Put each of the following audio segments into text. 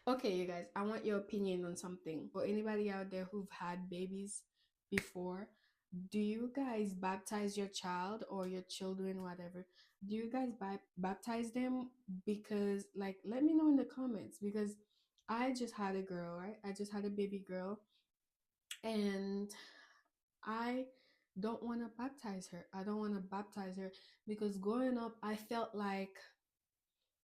Okay, you guys, I want your opinion on something. For anybody out there who've had babies before, do you guys baptize your child or your children, whatever? Do you guys baptize them? Because, like, let me know in the comments. Because I just had a girl, right? I just had a baby girl, and I don't want to baptize her. I don't want to baptize her because growing up, I felt like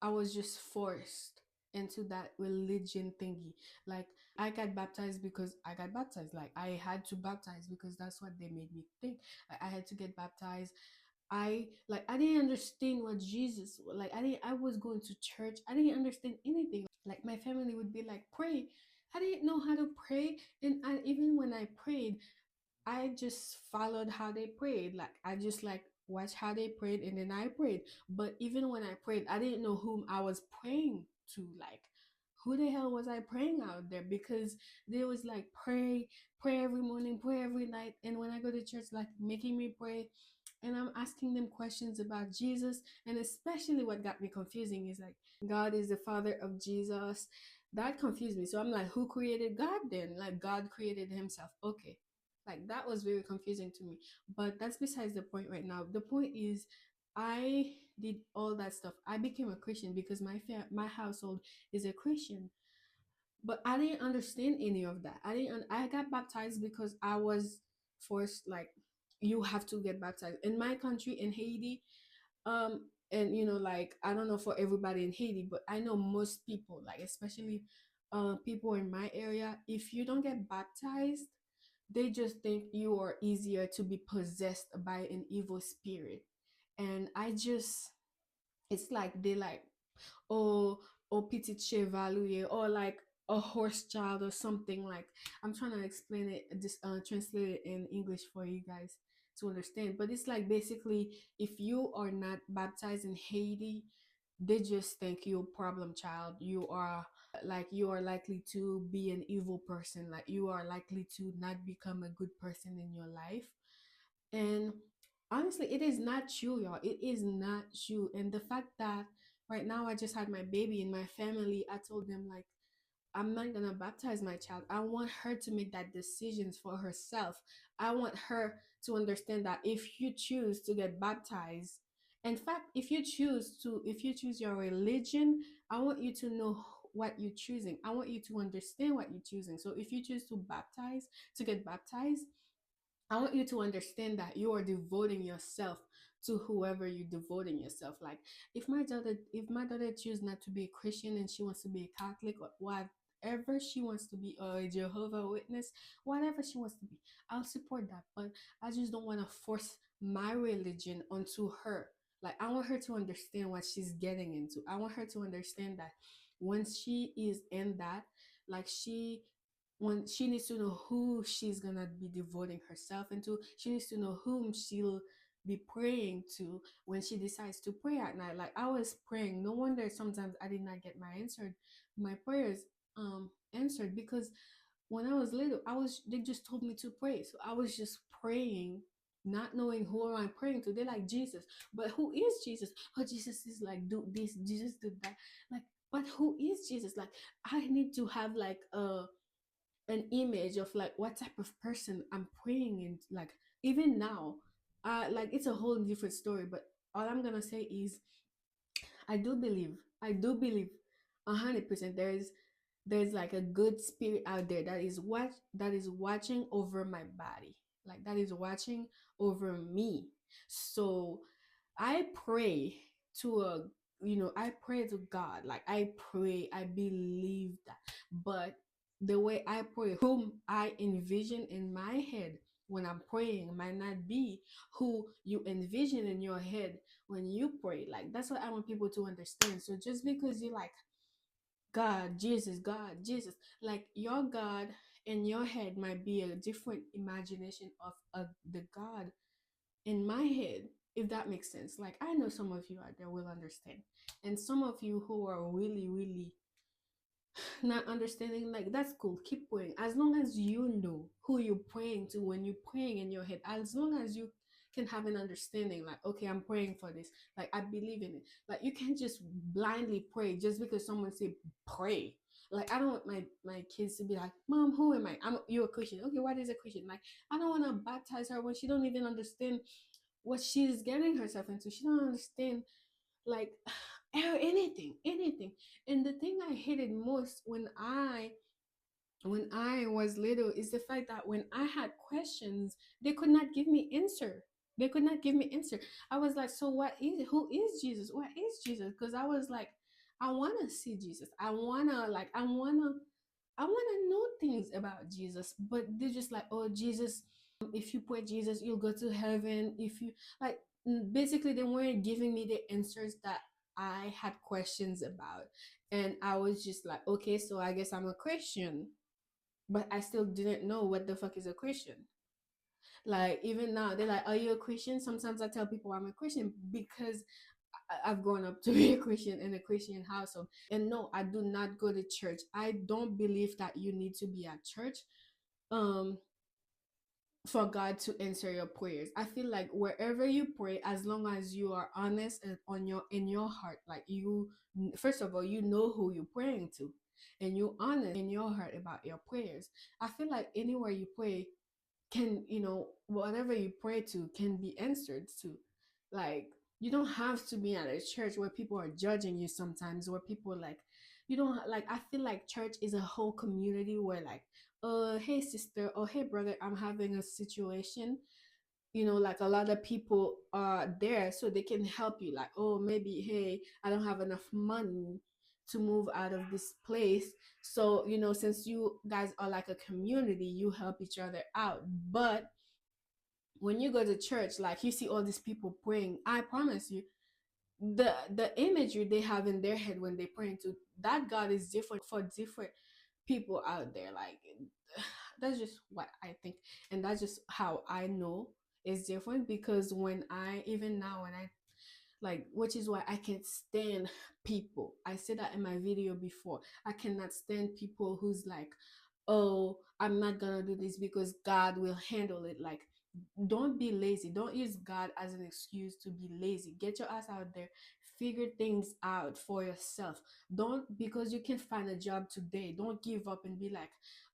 I was just forced into that religion thingy. Like, I got baptized because I got baptized. Like, I had to baptize because that's what they made me think. I had to get baptized. I didn't understand what Jesus, like, I was going to church. I didn't understand anything. Like, my family would be like, pray. I didn't know how to pray, and even when I prayed, I just followed how they prayed. Like, I just like watched how they prayed, and then I prayed. But even when I prayed, I didn't know whom I was praying to. Like, who the hell was I praying out there? Because they was like, pray every morning, pray every night. And when I go to church, like, making me pray, and I'm asking them questions about Jesus. And especially what got me confusing is like, God is the father of Jesus. That confused me. So I'm like, who created God then? Like, God created himself. Okay. Like, that was very confusing to me. But that's besides the point right now. The point is, I did all that stuff. I became a Christian because my household is a Christian. But I didn't understand any of that. I got baptized because I was forced. Like, you have to get baptized in my country, in Haiti. And like, I don't know for everybody in Haiti, but I know most people, like, especially people in my area, if you don't get baptized, they just think you are easier to be possessed by an evil spirit. And I just, it's like they like, oh, oh, petit chevalier, or like a horse child or something. Like, I'm trying to explain it, just translate it in English for you guys to understand. But it's like, basically, if you are not baptized in Haiti, they just think you're a problem child. You are, like, you are likely to be an evil person. Like, you are likely to not become a good person in your life. And honestly, it is not true, y'all. It is not true. And the fact that right now I just had my baby in my family, I told them, like, I'm not gonna baptize my child. I want her to make that decisions for herself. I want her to understand that if you choose to get baptized, in fact, if you choose your religion, I want you to know what you're choosing. I want you to understand what you're choosing. So if you choose to get baptized, I want you to understand that you are devoting yourself to whoever you're devoting yourself. Like, if my daughter chooses not to be a Christian and she wants to be a Catholic, or whatever she wants to be, or a Jehovah Witness, whatever she wants to be, I'll support that. But I just don't want to force my religion onto her. Like, I want her to understand what she's getting into. I want her to understand that when she is in that, like, when she needs to know who she's gonna be devoting herself into. She needs to know whom she'll be praying to when she decides to pray at night. Like, I was praying, no wonder sometimes I did not get my prayers answered, because when I was little, they just told me to pray, so I was just praying, not knowing who am I praying to. They're like, Jesus, but who is Jesus? Oh, Jesus is like, do this, Jesus do that. Like, but who is Jesus? Like, I need to have like an image of like what type of person I'm praying in. Like, even now, like, it's a whole different story. But all I'm gonna say is, I do believe 100% there's like a good spirit out there that is watching over my body, like, that is watching over me. So I pray to a I pray to God. Like, I believe that. But the way I pray, whom I envision in my head when I'm praying, might not be who you envision in your head when you pray. Like, that's what I want people to understand. So just because you like God, Jesus, like, your God in your head might be a different imagination of the God in my head, if that makes sense. Like, I know some of you out there will understand, and some of you who are really, really not understanding, like, that's cool. Keep praying. As long as you know who you're praying to when you're praying in your head, as long as you can have an understanding, like, okay, I'm praying for this. Like, I believe in it. Like, you can't just blindly pray just because someone say pray. Like I don't want my kids to be like, Mom, who am I? You're a Christian. Okay, what is a Christian? Like I don't want to baptize her when she don't even understand what she's getting herself into. She don't understand like anything. And the thing I hated most when I was little is the fact that when I had questions, they could not give me answer. They could not give me answer. I was like, so what is who is Jesus? What is Jesus? Because I was like, I wanna see Jesus. I wanna know things about Jesus. But they're just like, oh Jesus, if you pray Jesus, you'll go to heaven. If you like basically they weren't giving me the answers that I had questions about. And I was just like, okay, so I guess I'm a Christian, but I still didn't know what the fuck is a Christian. Like even now, they're like, "Are you a Christian?" Sometimes I tell people I'm a Christian because I've grown up to be a Christian in a Christian household. And no, I do not go to church. I don't believe that you need to be at church um for God to answer your prayers. I feel like wherever you pray, as long as you are honest and on your in your heart, like you first of all, you know who you're praying to, and you honest in your heart about your prayers. I feel like anywhere you pray can, whatever you pray to can be answered to. Like you don't have to be at a church where people are judging you sometimes, where people like you don't like. I feel like church is a whole community where like, hey sister, or hey brother, I'm having a situation. Like a lot of people are there so they can help you. Like, oh, maybe, hey, I don't have enough money to move out of this place. So, since you guys are like a community, you help each other out. But when you go to church, like you see all these people praying, I promise you, the imagery they have in their head when they're praying to that God is different for different people out there. Like that's just what I think, and that's just how I know it's different. Because when I even now when I like, which is why I can't stand people. I said that in my video before. I cannot stand people who's like, oh, I'm not gonna do this because God will handle it. Like, don't be lazy. Don't use God as an excuse to be lazy. Get your ass out there. Figure things out for yourself. Don't, because you can't find a job today, don't give up and be like,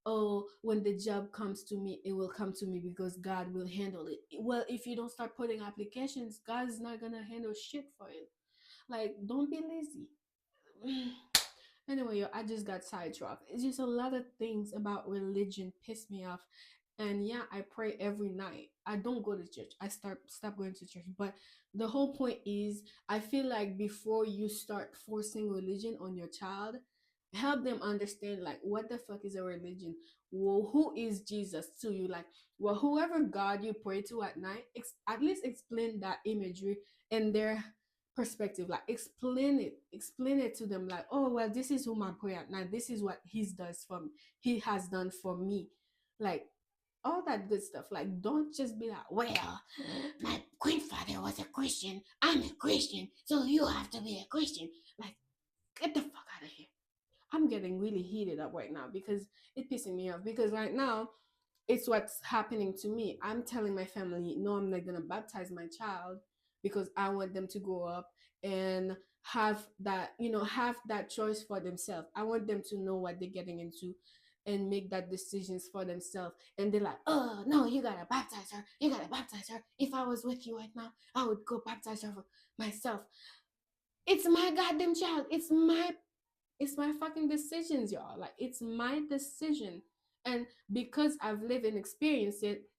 oh, when the job comes to me, it will come to me because God will handle it. Well, if you don't start putting applications, God's not gonna handle shit for you. Like, don't be lazy. Anyway, yo, I just got sidetracked. It's just a lot of things about religion piss me off. And yeah, I pray every night. I don't go to church. I stop going to church. But the whole point is, I feel like before you start forcing religion on your child, help them understand like what the fuck is a religion. Well, who is Jesus to you? Like, well, whoever God you pray to at night, at least explain that imagery and their perspective. Like explain it to them. Like, oh well, this is who I pray at night. This is what he has done for me. Like all that good stuff. Like, don't just be like, well, my grandfather was a Christian. I'm a Christian, so you have to be a Christian. Like, get the fuck out of here. I'm getting really heated up right now because it's pissing me off. Because right now, it's what's happening to me. I'm telling my family, no, I'm not gonna baptize my child because I want them to grow up and have that choice for themselves. I want them to know what they're getting into and make that decisions for themselves. And they're like, oh no, you gotta baptize her. You gotta baptize her. If I was with you right now, I would go baptize her for myself. It's my goddamn child. It's my fucking decisions, y'all. Like, it's my decision. And because I've lived and experienced it,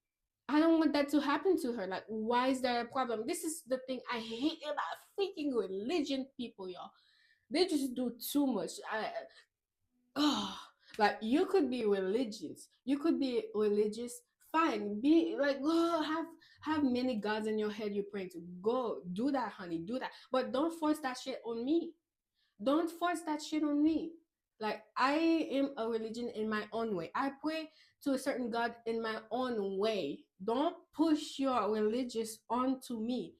I don't want that to happen to her. Like, why is there a problem? This is the thing I hate about freaking religion people, y'all. They just do too much. Oh, like, you could be religious. You could be religious. Fine. Be like, go have many gods in your head you're praying to. Go do that, honey. Do that. But don't force that shit on me. Don't force that shit on me. Like, I am a religion in my own way. I pray to a certain God in my own way. Don't push your religious onto me.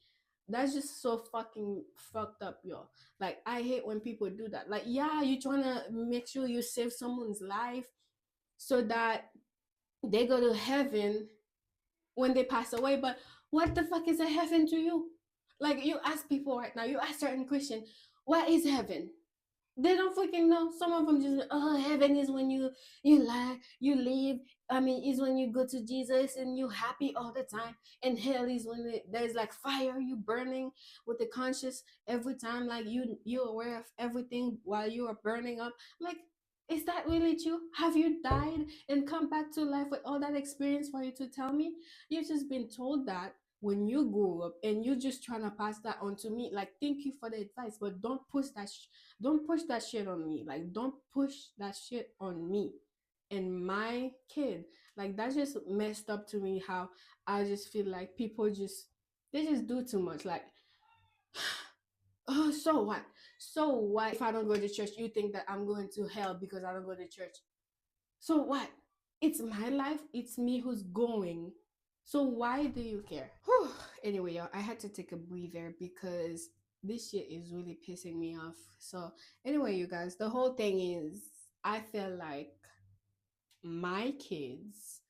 That's just so fucking fucked up, yo. Like, I hate when people do that. Like, yeah, you're trying to make sure you save someone's life so that they go to heaven when they pass away. But what the fuck is a heaven to you? Like, you ask people right now, you ask certain Christian, what is heaven? They don't freaking know. Some of them just, oh, heaven is when you lie, you live. I mean, is when you go to Jesus and you happy all the time. And hell is when there's like fire, you burning with the conscious every time, like you're aware of everything while you are burning up. Like, is that really true? Have you died and come back to life with all that experience for you to tell me? You've just been told that when you grew up, and you're just trying to pass that on to me. Like, thank you for the advice, but don't push that shit on me. Like, don't push that shit on me and my kid. Like, that's just messed up to me. How I just feel like people just, they just do too much. Like, oh, so what? So what if I don't go to church? You think that I'm going to hell because I don't go to church? So what? It's my life. It's me who's going. So why do you care? Whew. Anyway, y'all, I had to take a breather because this shit is really pissing me off. So anyway, you guys, the whole thing is, I feel like my kids,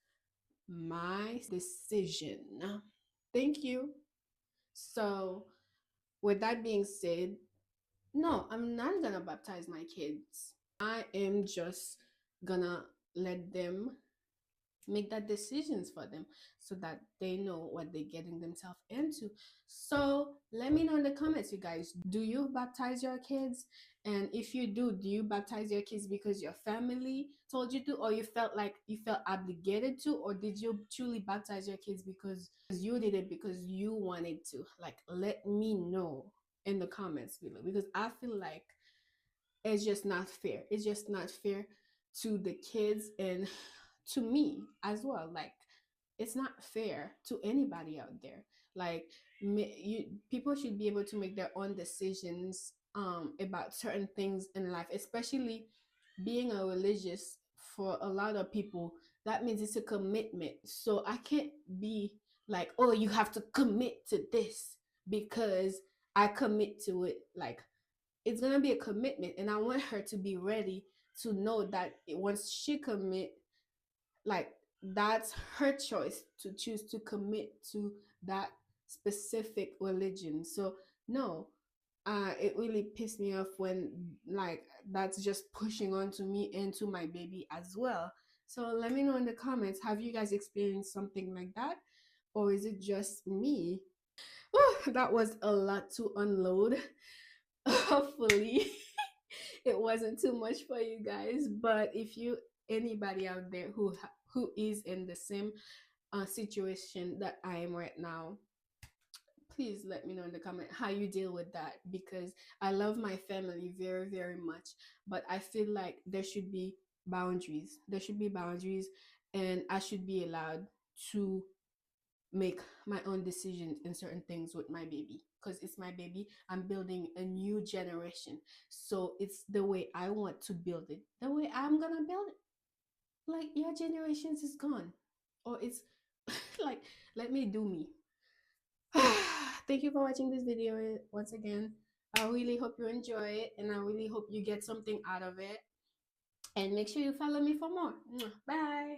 my decision. Thank you. So with that being said, no, I'm not gonna baptize my kids. I am just gonna let them make that decisions for them so that they know what they're getting themselves into. So let me know in the comments, you guys, do you baptize your kids? And if you do you baptize your kids because your family told you to, or you felt like you felt obligated to, or did you truly baptize your kids because you did it because you wanted to? Like, let me know in the comments below, because I feel like it's just not fair. It's just not fair to the kids and to me as well. Like, it's not fair to anybody out there. Like, people should be able to make their own decisions about certain things in life, especially being a religious. For a lot of people, that means it's a commitment. So I can't be like, oh, you have to commit to this because I commit to it. Like, it's gonna be a commitment, and I want her to be ready to know that once she commit, like, that's her choice to choose to commit to that specific religion. So no, it really pissed me off when, like, that's just pushing on to me and to my baby as well. So let me know in the comments, have you guys experienced something like that, or is it just me? That was a lot to unload. Hopefully it wasn't too much for you guys, but if you, anybody out there who is in the same situation that I am right now, please let me know in the comment how you deal with that, because I love my family very, very much, but I feel like there should be boundaries. There should be boundaries, and I should be allowed to make my own decisions in certain things with my baby, because it's my baby. I'm building a new generation, so it's the way I want to build it, the way I'm gonna build it. Like, your generations is gone, or it's like, let me do me. Thank you for watching this video once again. I really hope you enjoy it, and I really hope you get something out of it, and make sure you follow me for more. Bye.